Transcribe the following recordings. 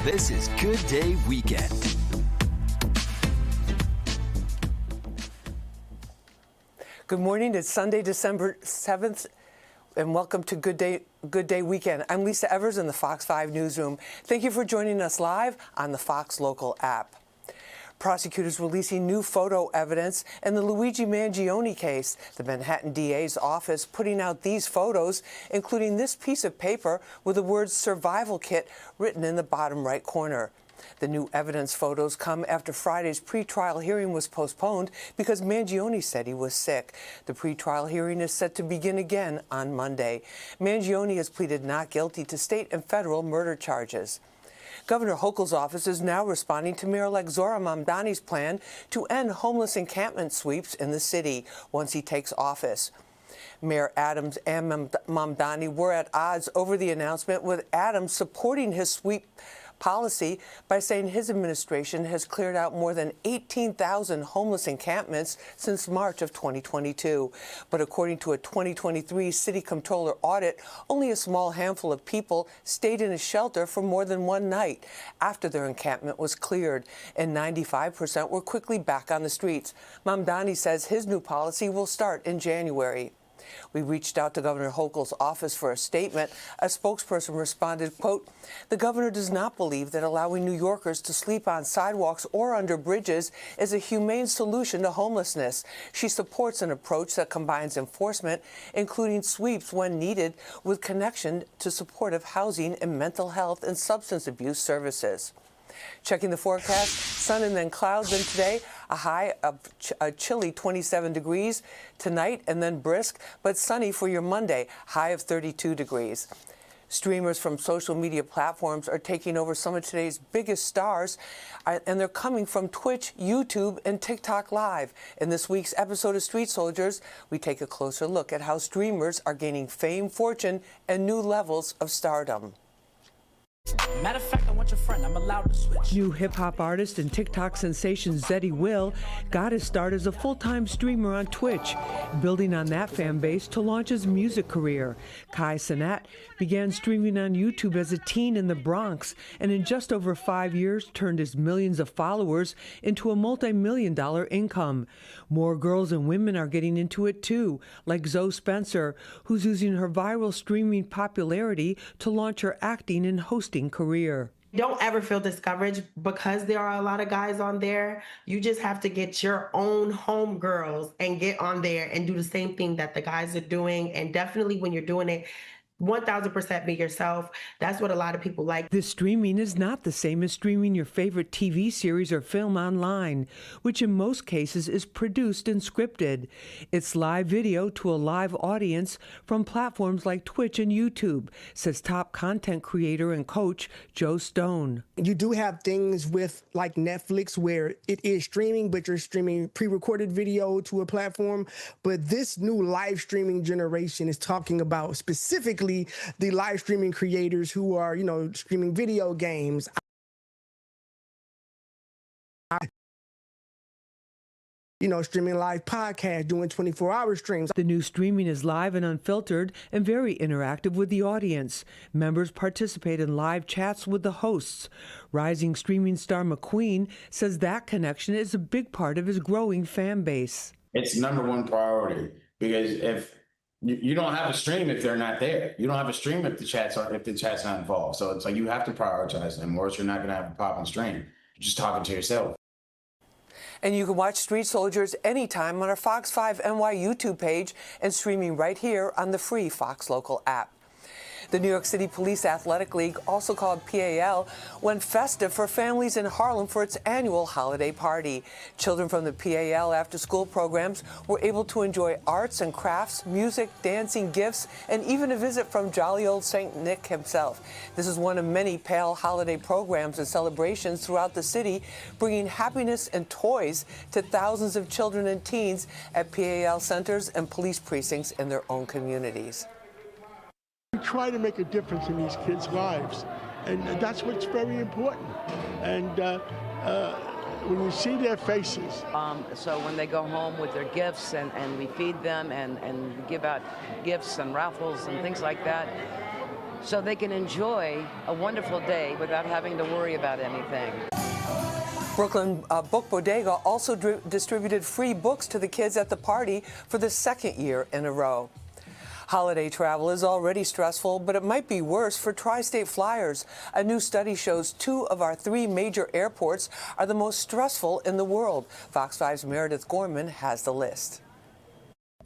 This is Good Day Weekend. Good morning. It's Sunday, December 7th, and welcome to Good Day Weekend. I'm Lisa Evers in the Fox 5 newsroom. Thank you for joining us live on the Fox Local app. Prosecutors releasing new photo evidence in the Luigi Mangione case. The Manhattan DA's office putting out these photos, including this piece of paper with the words "survival kit" written in the bottom right corner. The new evidence photos come after Friday's pretrial hearing was postponed because Mangione said he was sick. The pretrial hearing is set to begin again on Monday. Mangione has pleaded not guilty to state and federal murder charges. Governor Hochul's office is now responding to Mayor-elect Zohran Mamdani's plan to end homeless encampment sweeps in the city once he takes office. Mayor Adams and Mamdani were at odds over the announcement, with Adams supporting his sweep policy by saying his administration has cleared out more than 18,000 homeless encampments since March of 2022. But according to a 2023 city comptroller audit, only a small handful of people stayed in a shelter for more than one night after their encampment was cleared, and 95% were quickly back on the streets. Mamdani says his new policy will start in January. We reached out to Governor Hochul's office for a statement. A spokesperson responded, quote, "The governor does not believe that allowing New Yorkers to sleep on sidewalks or under bridges is a humane solution to homelessness. She supports an approach that combines enforcement, including sweeps when needed, with connection to supportive housing and mental health and substance abuse services." Checking the forecast, sun and then clouds, and today a high of a chilly 27 degrees. Tonight and then brisk, but sunny for your Monday, high of 32 degrees. Streamers from social media platforms are taking over some of today's biggest stars, and they're coming from Twitch, YouTube, and TikTok Live. In this week's episode of Street Soldiers, we take a closer look at how streamers are gaining fame, fortune, and new levels of stardom. Matter of fact, I want your friend. I'm allowed to switch. New hip-hop artist and TikTok sensation Zeddy Will got his start as a full-time streamer on Twitch, building on that fan base to launch his music career. Kai Cenat began streaming on YouTube as a teen in the Bronx, and in just over 5 years turned his millions of followers into a multi-million-dollar income. More girls and women are getting into it too, like Zoe Spencer, who's using her viral streaming popularity to launch her acting and hosting career. Don't ever feel discouraged because there are a lot of guys on there. You just have to get your own homegirls and get on there and do the same thing that the guys are doing. And definitely when you're doing it, 1000% be yourself. That's what a lot of people like. This streaming is not the same as streaming your favorite TV series or film online, which in most cases is produced and scripted. It's live video to a live audience from platforms like Twitch and YouTube, says top content creator and coach Joe Stone. You do have things with like Netflix where it is streaming, but you're streaming pre-recorded video to a platform. But this new live streaming generation is talking about specifically the live streaming creators who are, streaming video games. Streaming live podcasts, doing 24-hour streams. The new streaming is live and unfiltered and very interactive with the audience. Members participate in live chats with the hosts. Rising streaming star McQueen says that connection is a big part of his growing fan base. It's number one priority, because if you don't have a stream if they're not there. You don't have a stream if the chat's not involved. So it's like you have to prioritize them, or else you're not going to have a popping stream. You're just talking to yourself. And you can watch Street Soldiers anytime on our Fox 5 NY YouTube page and streaming right here on the free Fox Local app. The New York City Police Athletic League, also called PAL, went festive for families in Harlem for its annual holiday party. Children from the PAL after-school programs were able to enjoy arts and crafts, music, dancing, gifts, and even a visit from jolly old St. Nick himself. This is one of many PAL holiday programs and celebrations throughout the city, bringing happiness and toys to thousands of children and teens at PAL centers and police precincts in their own communities. We try to make a difference in these kids' lives, and that's what's very important. And when you see their faces. So when they go home with their gifts and we feed them and give out gifts and raffles and things like that, so they can enjoy a wonderful day without having to worry about anything. Brooklyn Book Bodega also distributed free books to the kids at the party for the second year in a row. Holiday travel is already stressful, but it might be worse for tri-state flyers. A new study shows 2 of our 3 major airports are the most stressful in the world. Fox 5's Meredith Gorman has the list.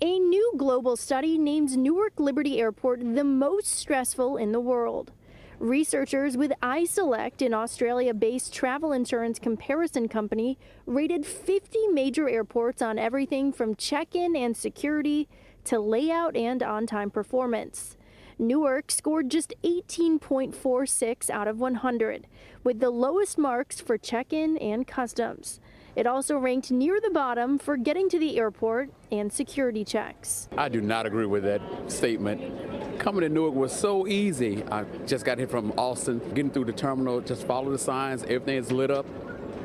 A new global study names Newark Liberty Airport the most stressful in the world. Researchers with iSelect, an Australia-based travel insurance comparison company, rated 50 major airports on everything from check-in and security to layout and on-time performance. Newark scored just 18.46 out of 100, with the lowest marks for check-in and customs. It also ranked near the bottom for getting to the airport and security checks. I do not agree with that statement. Coming to Newark was so easy. I just got here from Austin, getting through the terminal, just follow the signs, everything is lit up.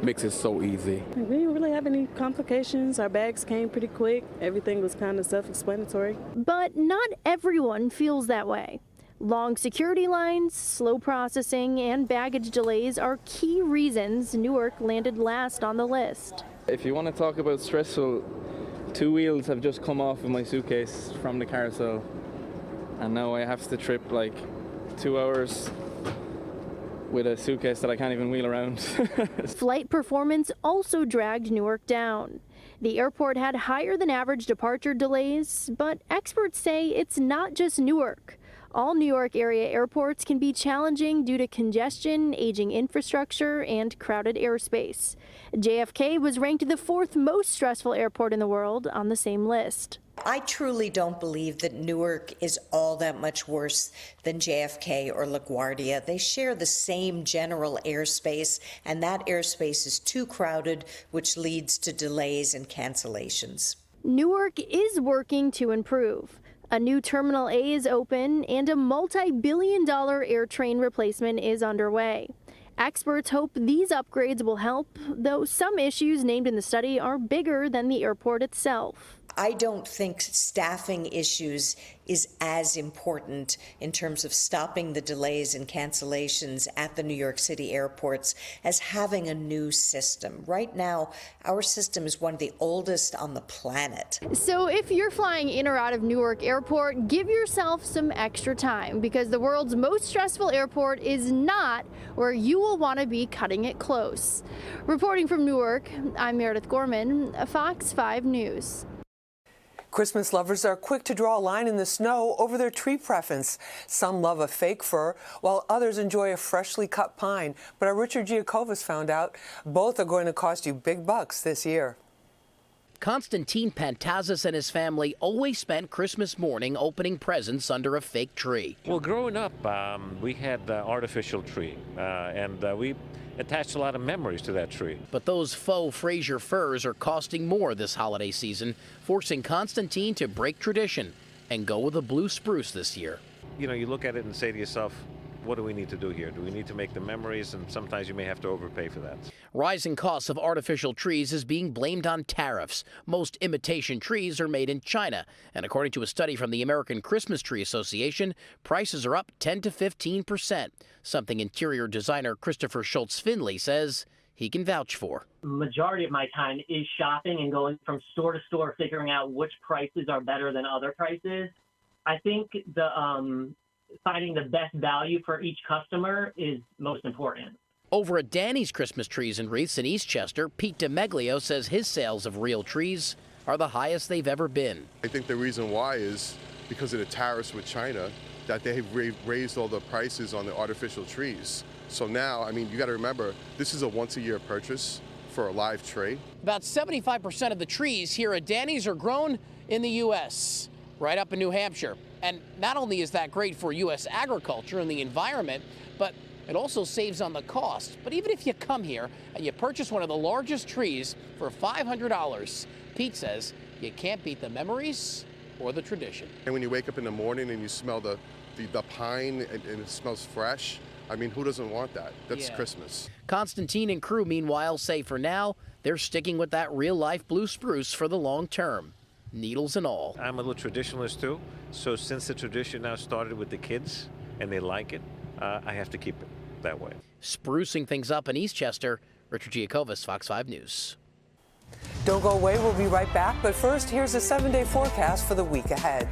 Makes it so easy. We didn't really have any complications. Our bags came pretty quick. Everything was kind of self-explanatory. But not everyone feels that way. Long security lines, slow processing, and baggage delays are key reasons Newark landed last on the list. If you want to talk about stressful, 2 wheels have just come off of my suitcase from the carousel, and now I have to trip like 2 hours with a suitcase that I can't even wheel around. Flight performance also dragged Newark down. The airport had higher than average departure delays, but experts say it's not just Newark. All New York area airports can be challenging due to congestion, aging infrastructure, and crowded airspace. JFK was ranked the 4th most stressful airport in the world on the same list. I truly don't believe that Newark is all that much worse than JFK or LaGuardia. They share the same general airspace, and that airspace is too crowded, which leads to delays and cancellations. Newark is working to improve. A new Terminal A is open, and a multi-billion-dollar air train replacement is underway. Experts hope these upgrades will help, though some issues named in the study are bigger than the airport itself. I don't think staffing issues is as important in terms of stopping the delays and cancellations at the New York City airports as having a new system. Right now, our system is one of the oldest on the planet. So if you're flying in or out of Newark Airport, give yourself some extra time, because the world's most stressful airport is not where you will want to be cutting it close. Reporting from Newark, I'm Meredith Gorman, Fox 5 News. Christmas lovers are quick to draw a line in the snow over their tree preference. Some love a fake fir, while others enjoy a freshly cut pine. But our Richard Giacovas found out both are going to cost you big bucks this year. Constantine Pantazis and his family always spent Christmas morning opening presents under a fake tree. Well, growing up, we had artificial tree, and we attached a lot of memories to that tree. But those faux Fraser firs are costing more this holiday season, forcing Constantine to break tradition and go with a blue spruce this year. You know, you look at it and say to yourself, what do we need to do here? Do we need to make the memories? And sometimes you may have to overpay for that. Rising costs of artificial trees is being blamed on tariffs. Most imitation trees are made in China. And according to a study from the American Christmas Tree Association, prices are up 10 to 15%, something interior designer Christopher Schultz-Finley says he can vouch for. Majority of my time is shopping and going from store to store, figuring out which prices are better than other prices. I think finding the best value for each customer is most important. Over at Danny's Christmas Trees and Wreaths in Eastchester, Pete DeMeglio says his sales of real trees are the highest they've ever been. I think the reason why is because of the tariffs with China, that they have raised all the prices on the artificial trees. So now, I mean, you got to remember, this is a once-a-year purchase for a live tree. About 75% of the trees here at Danny's are grown in the U.S., right up in New Hampshire. And not only is that great for U.S. agriculture and the environment, but it also saves on the cost. But even if you come here and you purchase one of the largest trees for $500, Pete says you can't beat the memories or the tradition. And when you wake up in the morning and you smell the pine and it smells fresh, I mean, who doesn't want that? That's Christmas. Constantine and crew, meanwhile, say for now, they're sticking with that real-life blue spruce for the long term, needles and all. I'm a little traditionalist too, so since the tradition now started with the kids, and they like it, I have to keep it that way. Sprucing things up in Eastchester, Richard Giacovis, Fox 5 News. Don't go away. We'll be right back. But first, here's a 7-day forecast for the week ahead.